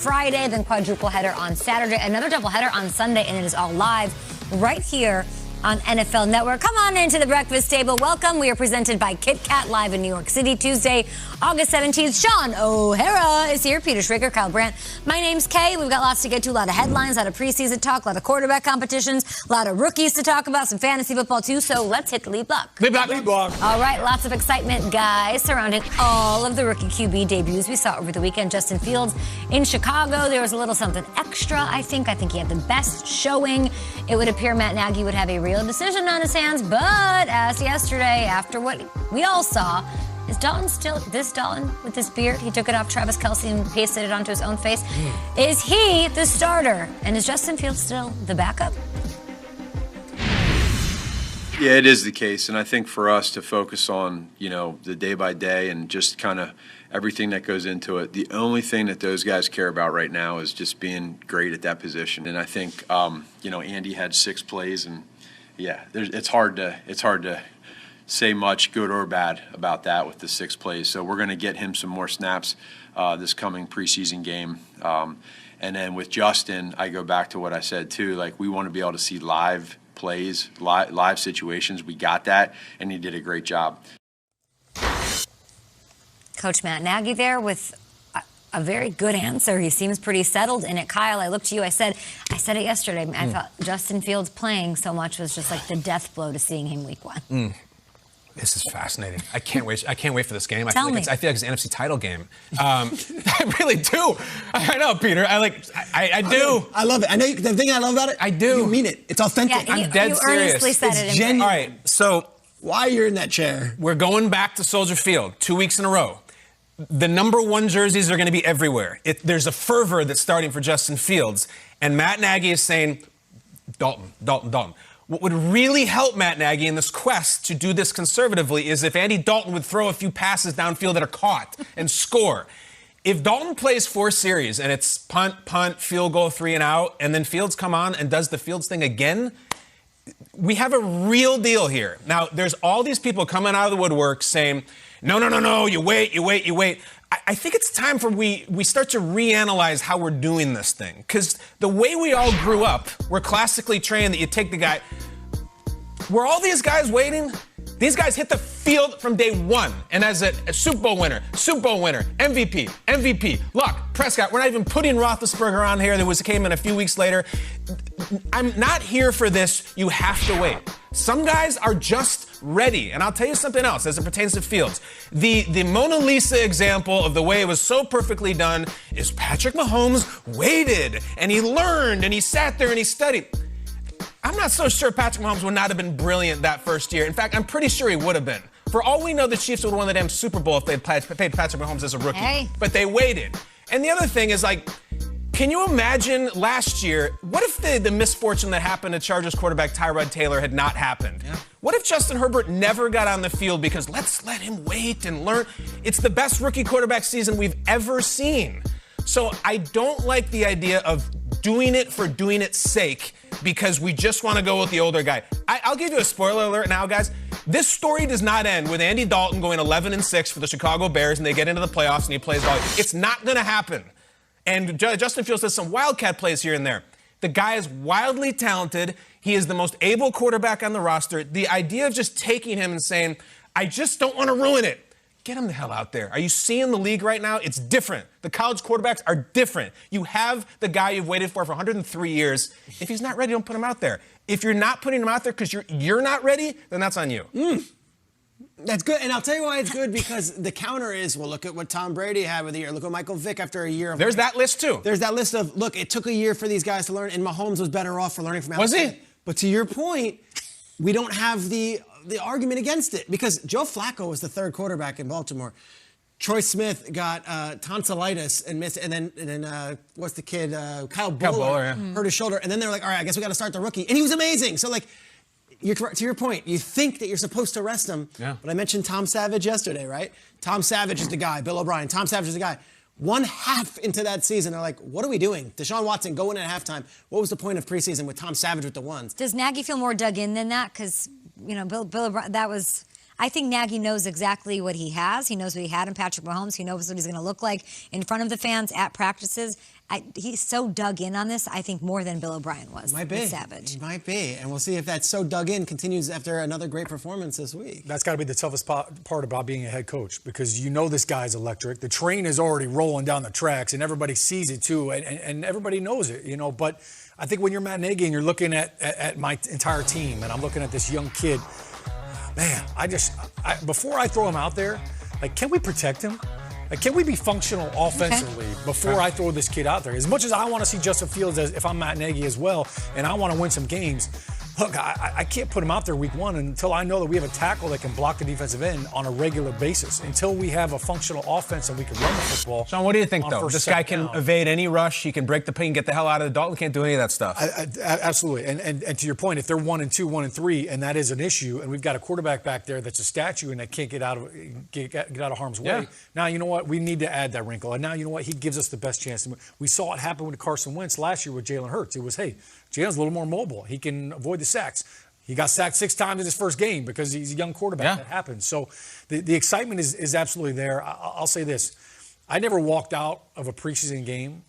Friday, then quadruple header on Saturday, another doubleheader on Sunday, and it is all live right here on NFL Network. Come on into the breakfast table. Welcome. We are presented by Kit Kat live in New York City, Tuesday, August 17th. Sean O'Hara is here. Peter Schrager, Kyle Brandt. My name's Kay. We've got lots to get to. A lot of headlines, a lot of preseason talk, a lot of quarterback competitions, a lot of rookies to talk about, some fantasy football too. So let's hit the lead block. Lead block. All right. Lots of excitement, guys, surrounding all of the rookie QB debuts we saw over the weekend. Justin Fields in Chicago. There was a little something extra, I think. I think he had the best showing. It would appear Matt Nagy would have a real decision on his hands, but as yesterday, after what we all saw, is Dalton still this Dalton with this beard? He took it off Travis Kelce and pasted it onto his own face. Is he the starter? And is Justin Fields still the backup? Yeah, it is the case, and I think for us to focus on, the day by day and just kind of everything that goes into it, the only thing that those guys care about right now is just being great at that position. And I think, Andy had 6 plays, and yeah, it's hard to say much good or bad about that with the 6 plays. So we're going to get him some more snaps this coming preseason game. And then with Justin, I go back to what I said too. Like, we want to be able to see live plays, live situations. We got that, and he did a great job. Coach Matt Nagy there with a very good answer. He seems pretty settled in it. Kyle, I looked to you. I said it yesterday. I thought Justin Fields playing so much was just like the death blow to seeing him week 1. This is fascinating. I can't wait for this game. I Tell feel me. like it's an NFC title game. I really do. I know, Peter. I do. I love it. I know the thing I love about it. I do. You mean it. It's authentic. Yeah, I'm dead you serious. Earnestly said It's it. genuine. All right, so Why you're in that chair? we're going back to Soldier Field 2 weeks in a row. The number 1 jerseys are going to be everywhere. There's a fervor that's starting for Justin Fields, and Matt Nagy is saying, Dalton. What would really help Matt Nagy in this quest to do this conservatively is if Andy Dalton would throw a few passes downfield that are caught and score. If Dalton plays 4 series and it's punt, field goal, 3 and out, and then Fields come on and does the Fields thing again, we have a real deal here. Now, there's all these people coming out of the woodwork saying, no, you wait. I think it's time for we start to reanalyze how we're doing this thing. Because the way we all grew up, we're classically trained that you take the guy. Were all these guys waiting? These guys hit the field from day 1. And as a Super Bowl winner, MVP, Luck, Prescott, we're not even putting Roethlisberger on here. Came in a few weeks later. I'm not here for this. You have to wait. Some guys are just ready. And I'll tell you something else as it pertains to Fields. The Mona Lisa example of the way it was so perfectly done is Patrick Mahomes waited, and he learned, and he sat there, and he studied. I'm not so sure Patrick Mahomes would not have been brilliant that first year. In fact, I'm pretty sure he would have been. For all we know, the Chiefs would have won the damn Super Bowl if they'd paid Patrick Mahomes as a rookie. Hey. But they waited. And the other thing is, can you imagine last year, what if the misfortune that happened to Chargers quarterback Tyrod Taylor had not happened? Yeah. What if Justin Herbert never got on the field because let's let him wait and learn? It's the best rookie quarterback season we've ever seen. So I don't like the idea of doing it for doing its sake because we just want to go with the older guy. I'll give you a spoiler alert now, guys. This story does not end with Andy Dalton going 11-6 for the Chicago Bears and they get into the playoffs and he plays all. It's not going to happen. And Justin Fields does some wildcat plays here and there. The guy is wildly talented. He is the most able quarterback on the roster. The idea of just taking him and saying, I just don't want to ruin it. Get him the hell out there. Are you seeing the league right now? It's different. The college quarterbacks are different. You have the guy you've waited for 103 years. If he's not ready, don't put him out there. If you're not putting him out there because you're not ready, then that's on you. That's good. And I'll tell you why it's good, because the counter is, well, look at what Tom Brady had with a year. Look at Michael Vick after a year. There's that list, too. There's that list of, look, it took a year for these guys to learn, and Mahomes was better off for learning from Was outside. he? But to your point, we don't have the argument against it, because Joe Flacco was the 3rd quarterback in Baltimore. Troy Smith got tonsillitis and missed, and then what's the kid? Kyle Bowler hurt his shoulder, and then they're like, all right, I guess we got to start the rookie, and he was amazing. So to your point, you think that you're supposed to rest him, but I mentioned Tom Savage yesterday, right? Tom Savage is the guy. Bill O'Brien. Tom Savage is the guy. 1/2 into that season, they're like, what are we doing? Deshaun Watson going in at halftime. What was the point of preseason with Tom Savage with the ones? Does Nagy feel more dug in than that? Because, Bill O'Brien, that was I think Nagy knows exactly what he has. He knows what he had in Patrick Mahomes. He knows what he's going to look like in front of the fans at practices. he's so dug in on this, I think, more than Bill O'Brien was. Might be. Savage. It might be. And we'll see if that so dug in continues after another great performance this week. That's got to be the toughest part about being a head coach, because you know this guy's electric. The train is already rolling down the tracks, and everybody sees it too, and everybody knows it, you know. But I think when you're Matt Nagy and you're looking at my entire team, and I'm looking at this young kid, man, before I throw him out there, like, can we protect him? Like, can we be functional offensively before I throw this kid out there? As much as I want to see Justin Fields as if I'm Matt Nagy as well, and I want to win some games, look, I can't put him out there week one until I know that we have a tackle that can block the defensive end on a regular basis. Until we have a functional offense and we can run the football. Sean, what do you think, though? This guy can evade any rush. He can break the paint, get the hell out of the Dalton. Can't do any of that stuff. Absolutely. And to your point, if they're 1-2, 1-3, and that is an issue, and we've got a quarterback back there that's a statue and that can't get out of harm's way, now you know what? We need to add that wrinkle. And now you know what? He gives us the best chance. We saw it happen with Carson Wentz last year with Jalen Hurts. It was, hey, Jalen's a little more mobile. He can avoid the sacks. He got sacked 6 times in his first game because he's a young quarterback. That happens. So the excitement is absolutely there. I'll say this. I never walked out of a preseason game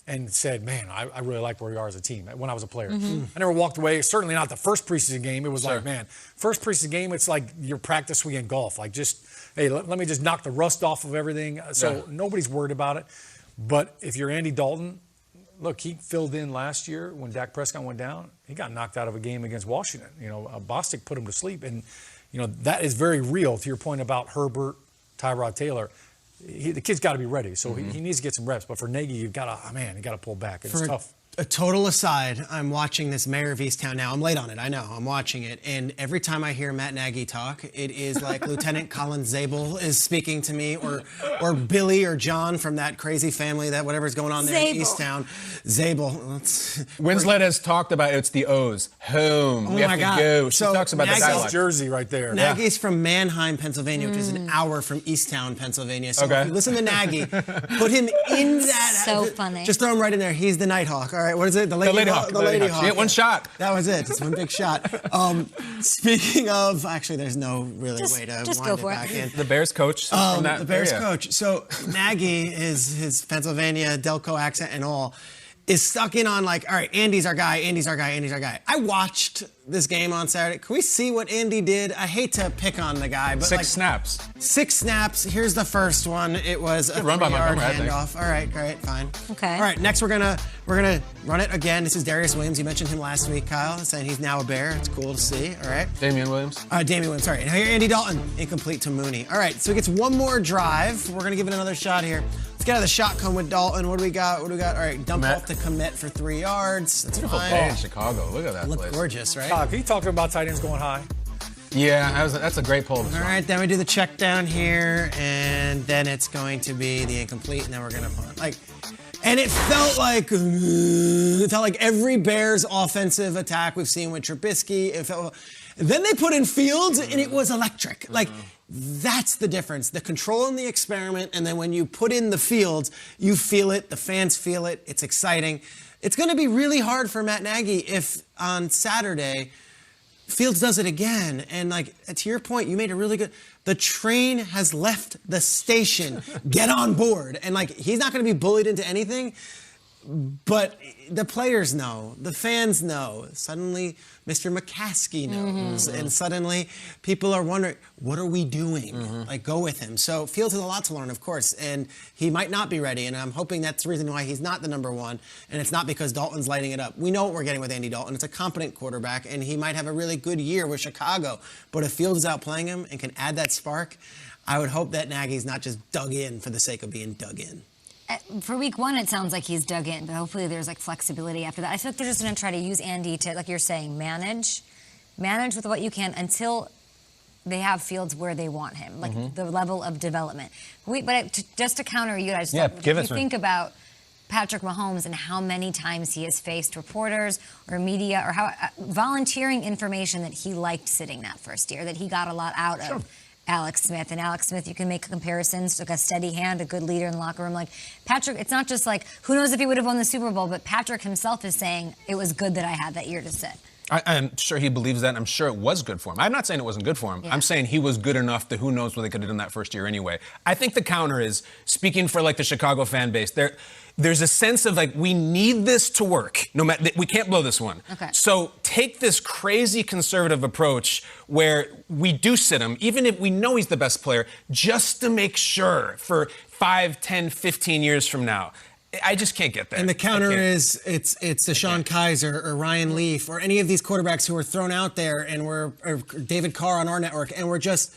and said, man, I really like where we are as a team when I was a player. I never walked away, certainly not the first preseason game. It was like, man, first preseason game, it's like your practice week in golf. Like, just, hey, let me just knock the rust off of everything. So nobody's worried about it. But if you're Andy Dalton, look, he filled in last year when Dak Prescott went down. He got knocked out of a game against Washington. You know, Bostic put him to sleep. And, you know, that is very real to your point about Herbert, Tyrod Taylor. The kid's got to be ready. So he needs to get some reps. But for Nagy, you got to pull back. It's tough. A total aside, I'm watching this Mayor of Easttown now. I'm late on it, I know. I'm watching it. And every time I hear Matt Nagy talk, it is like Lieutenant Colin Zabel is speaking to me, or Billy or John from that crazy family, that whatever's going on there in Easttown. Zabel. Winslet has talked about it's the O's. Home. We have to go. She talks about the dialogue. Jersey right there. Nagy's from Manheim, Pennsylvania, which is an hour from Easttown, Pennsylvania. So if you listen to Nagy, put him in that. So funny. Just throw him right in there. He's the Nighthawk. All right, what is it? The Lady Hawk. The Lady Hawk. She hit one shot. That was it. Just one big shot. Speaking of, actually, there's no really way to wind it back in. The Bears coach from that The Bears area. coach. So Nagy, his Pennsylvania Delco accent and all, is stuck in on like, all right, Andy's our guy, Andy's our guy, Andy's our guy. I watched this game on Saturday. Can we see what Andy did? I hate to pick on the guy, but 6 snaps. 6 snaps. Here's the first one. It was a 3-yard handoff. All right, great, fine. Okay. All right, next we're gonna run it again. This is Darius Williams. You mentioned him last week, Kyle, saying he's now a Bear. It's cool to see. All right. Damian Williams. Damian Williams. Sorry. And here Andy Dalton, incomplete to Mooney. All right, so he gets one more drive. We're gonna give it another shot here. Let's get out of the shotgun with Dalton. What do we got? All right, dump off to Komet for 3 yards. That's beautiful fine. play in Chicago. Look at that Look place. gorgeous, right? Are you talking about tight ends going high? Yeah, that's a great pull. All right, then we do the check down here, and then it's going to be the incomplete, and then we're gonna punt. And it felt like every Bears offensive attack we've seen with Trubisky. Then they put in Fields, and it was electric. That's the difference. The control in the experiment, and then when you put in the Fields, you feel it. The fans feel it. It's exciting. It's going to be really hard for Matt Nagy if on Saturday Fields does it again. And to your point, you made a really good. The train has left the station. Get on board. And he's not going to be bullied into anything. But the players know, the fans know. Suddenly, Mr. McCaskey knows, and suddenly people are wondering, what are we doing? Go with him. So Fields has a lot to learn, of course, and he might not be ready, and I'm hoping that's the reason why he's not the number one, and it's not because Dalton's lighting it up. We know what we're getting with Andy Dalton. It's a competent quarterback, and he might have a really good year with Chicago, but if Fields is outplaying him and can add that spark, I would hope that Nagy's not just dug in for the sake of being dug in. For week one, it sounds like he's dug in, but hopefully there's flexibility after that. I feel like they're just going to try to use Andy to, like you're saying, manage with what you can until they have Fields where they want him, the level of development. Just to counter you guys, think about Patrick Mahomes and how many times he has faced reporters or media or how volunteering information that he liked sitting that first year, that he got a lot out of. Alex Smith. And Alex Smith, you can make comparisons, a steady hand, a good leader in the locker room. Patrick, it's not just who knows if he would have won the Super Bowl, but Patrick himself is saying it was good that I had that year to sit. I'm sure he believes that, and I'm sure it was good for him. I'm not saying it wasn't good for him. Yeah. I'm saying he was good enough that who knows what they could have done that first year anyway. I think the counter is, speaking for the Chicago fan base, there's a sense of like, we need this to work. No matter, we can't blow this one. Okay. So take this crazy conservative approach where we do sit him, even if we know he's the best player, just to make sure for 5, 10, 15 years from now. I just can't get that. And the counter is it's Deshaun Kaiser or Ryan Leaf or any of these quarterbacks who were thrown out there and or David Carr on our network, and we're just